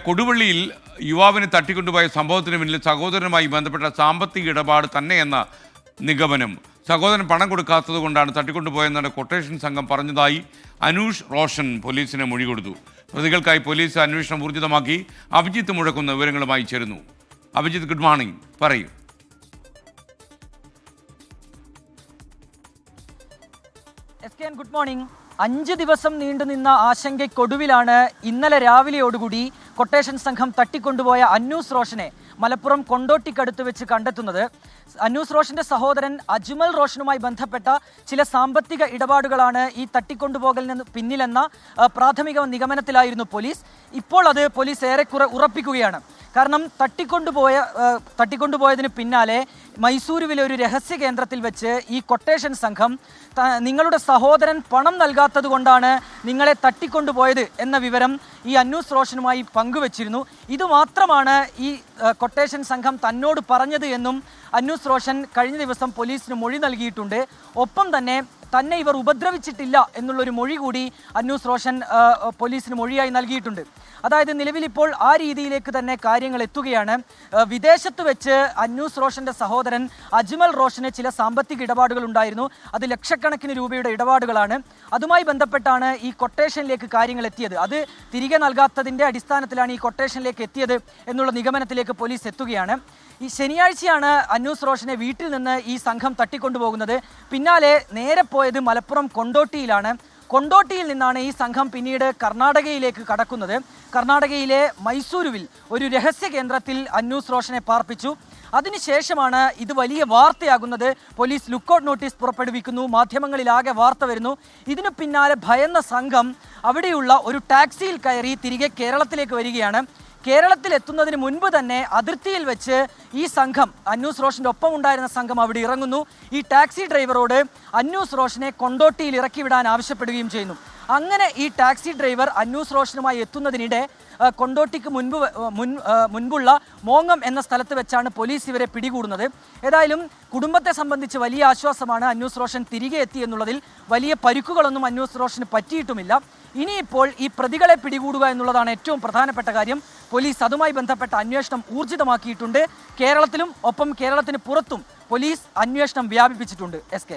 കൊടുവള്ളിയിൽ യുവാവിനെ തട്ടിക്കൊണ്ടുപോയ സംഭവത്തിന് പിന്നിൽ സഹോദരനുമായി ബന്ധപ്പെട്ട സാമ്പത്തിക ഇടപാട് തന്നെയെന്ന നിഗമനം. സഹോദരൻ പണം കൊടുക്കാത്തത് കൊണ്ടാണ് തട്ടിക്കൊണ്ടുപോയെന്നാണ് കൊട്ടേഷൻ സംഘം പറഞ്ഞതായി അനൂഷ് റോഷൻ പോലീസിന് മൊഴി കൊടുത്തു. പ്രതികൾക്കായി പോലീസ് അന്വേഷണം ഊർജിതമാക്കി. അഭിജിത്ത് മുഴക്കുന്ന വിവരങ്ങളുമായി ചേരുന്നു. അഭിജിത്ത്, ഗുഡ് മോർണിംഗ്, പറയൂ. Good morning. 5 ദിവസം നീണ്ടുനിന്ന ആശങ്കയ്ക്കൊടുവിലാണ് ഇന്നലെ രാവിലെയോടുകൂടി കൊട്ടേഷൻ സംഘം തട്ടിക്കൊണ്ടുപോയ അന്നൂസ് റോഷനെ മലപ്പുറം കൊണ്ടോട്ടിക്കടുത്ത് വെച്ച് കണ്ടെത്തുന്നത്. അന്നൂസ് റോഷന്റെ സഹോദരൻ അജ്മൽ റോഷനുമായി ബന്ധപ്പെട്ട ചില സാമ്പത്തിക ഇടപാടുകളാണ് ഈ തട്ടിക്കൊണ്ടുപോകലിന് പിന്നിലെന്ന പ്രാഥമിക നിഗമനത്തിലായിരുന്നു പോലീസ്. ഇപ്പോൾ അത് പോലീസ് ഏറെക്കുറെ ഉറപ്പിക്കുകയാണ്. കാരണം തട്ടിക്കൊണ്ടുപോയതിന് പിന്നാലെ മൈസൂരുവിലെ ഒരു രഹസ്യ കേന്ദ്രത്തിൽ വെച്ച് ഈ കൊട്ടേഷൻ സംഘം നിങ്ങളുടെ സഹോദരൻ പണം നൽകാത്തത് കൊണ്ടാണ് നിങ്ങളെ തട്ടിക്കൊണ്ടുപോയത് എന്ന വിവരം ഈ അന്നൂസ് റോഷനുമായി പങ്കുവച്ചിരുന്നു. ഇതുമാത്രമാണ് ഈ കൊട്ടേഷൻ സംഘം തന്നോട് പറഞ്ഞത് എന്നും അന്നൂസ് റോഷൻ കഴിഞ്ഞ ദിവസം പോലീസിന് മൊഴി നൽകിയിട്ടുണ്ട്. ഒപ്പം തന്നെ ഇവർ ഉപദ്രവിച്ചിട്ടില്ല എന്നുള്ളൊരു മൊഴി കൂടി അന്നൂസ് റോഷൻ പോലീസിന് മൊഴിയായി നൽകിയിട്ടുണ്ട്. അതായത് നിലവിലിപ്പോൾ ആ രീതിയിലേക്ക് തന്നെ കാര്യങ്ങൾ എത്തുകയാണ്. വിദേശത്ത് വെച്ച് അന്നൂസ് റോഷന്റെ സഹോദരൻ അജ്മൽ റോഷന് ചില സാമ്പത്തിക ഇടപാടുകൾ ഉണ്ടായിരുന്നു. അത് ലക്ഷക്കണക്കിന് രൂപയുടെ ഇടപാടുകളാണ്. അതുമായി ബന്ധപ്പെട്ടാണ് ഈ കൊട്ടേഷനിലേക്ക് കാര്യങ്ങൾ എത്തിയത്. അത് തിരികെ നൽകാത്തതിൻ്റെ അടിസ്ഥാനത്തിലാണ് ഈ കൊട്ടേഷനിലേക്ക് എത്തിയത് എന്നുള്ള നിഗമനത്തിലേക്ക് പോലീസ് എത്തുകയാണ്. ഈ ശനിയാഴ്ചയാണ് അന്നൂസ് റോഷനെ വീട്ടിൽ നിന്ന് ഈ സംഘം തട്ടിക്കൊണ്ടുപോകുന്നത്. പിന്നാലെ നേരെ പോയത് മലപ്പുറം കൊണ്ടോട്ടിയിലാണ്. കൊണ്ടോട്ടിയിൽ നിന്നാണ് ഈ സംഘം പിന്നീട് കർണാടകയിലേക്ക് കടക്കുന്നത്. കർണാടകയിലെ മൈസൂരുവിൽ ഒരു രഹസ്യ കേന്ദ്രത്തിൽ അന്നൂസ് റോഷനെ പാർപ്പിച്ചു. അതിനുശേഷമാണ് ഇത് വലിയ വാർത്തയാകുന്നത്. പോലീസ് ലുക്കൌട്ട് നോട്ടീസ് പുറപ്പെടുവിക്കുന്നു. മാധ്യമങ്ങളിലാകെ വാർത്ത വരുന്നു. ഇതിനു പിന്നാലെ ഭയന്ന സംഘം അവിടെയുള്ള ഒരു ടാക്സിയിൽ കയറി തിരികെ കേരളത്തിലേക്ക് വരികയാണ്. കേരളത്തിൽ എത്തുന്നതിന് മുൻപ് തന്നെ അതിർത്തിയിൽ വെച്ച് ഈ സംഘം, അന്നൂസ് റോഷൻ്റെ ഒപ്പം ഉണ്ടായിരുന്ന സംഘം അവിടെ ഇറങ്ങുന്നു. ഈ ടാക്സി ഡ്രൈവറോട് അന്നൂസ് റോഷനെ കൊണ്ടോട്ടിയിൽ ഇറക്കി വിടാൻ ആവശ്യപ്പെടുകയും ചെയ്യുന്നു. അങ്ങനെ ഈ ടാക്സി ഡ്രൈവർ അന്നൂസ് റോഷനുമായി എത്തുന്നതിനിടെ കൊണ്ടോട്ടിക്ക് മുൻപുള്ള മോങ്ങം എന്ന സ്ഥലത്ത് വെച്ചാണ് പോലീസ് ഇവരെ പിടികൂടുന്നത്. ഏതായാലും കുടുംബത്തെ സംബന്ധിച്ച് വലിയ ആശ്വാസമാണ്. അന്നൂസ് റോഷൻ തിരികെ എത്തി എന്നുള്ളതിൽ വലിയ പരിക്കുകളൊന്നും അന്നൂസ് റോഷന് പറ്റിയിട്ടുമില്ല. ഇനിയിപ്പോൾ ഈ പ്രതികളെ പിടികൂടുക എന്നുള്ളതാണ് ഏറ്റവും പ്രധാനപ്പെട്ട കാര്യം. പോലീസ് അതുമായി ബന്ധപ്പെട്ട അന്വേഷണം ഊർജിതമാക്കിയിട്ടുണ്ട്. കേരളത്തിലും ഒപ്പം കേരളത്തിന് പുറത്തും പോലീസ് അന്വേഷണം വ്യാപിപ്പിച്ചിട്ടുണ്ട്. SK